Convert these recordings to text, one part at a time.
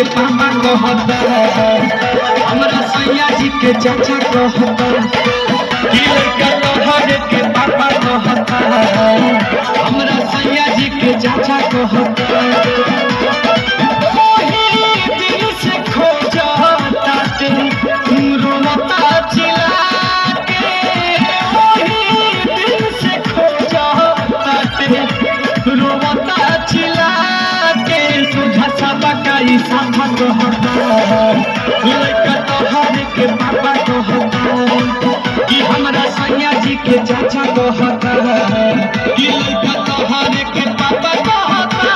के पापा कहता, हमरा सैया जी के चाचा कहता, कि लड़का तोहरे के पापा कहता, हमरा सैया जी के चाचा कहता। दिल से खोजता रोता चिल्ला के, दिल से खोजता रोता चिल्ला के, सुझा सबा का ई साफा कहता, लड़का तोहरे के पापा कहता, कि हमरा सैया जी के चाचा कहता, कि लड़का तोहरे के पापा कहता।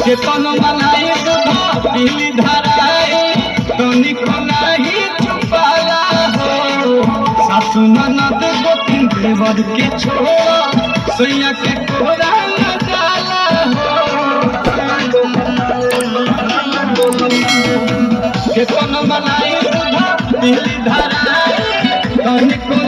के कोनो बनाई दूध पीली धराई, तोनी को नहीं छुपाला हो, सासु ननद गोतिन देवर के छोड़ा, सैया के कोरा न डाला हो। के कोनो बनाई दूध पीली धराई, तोनी को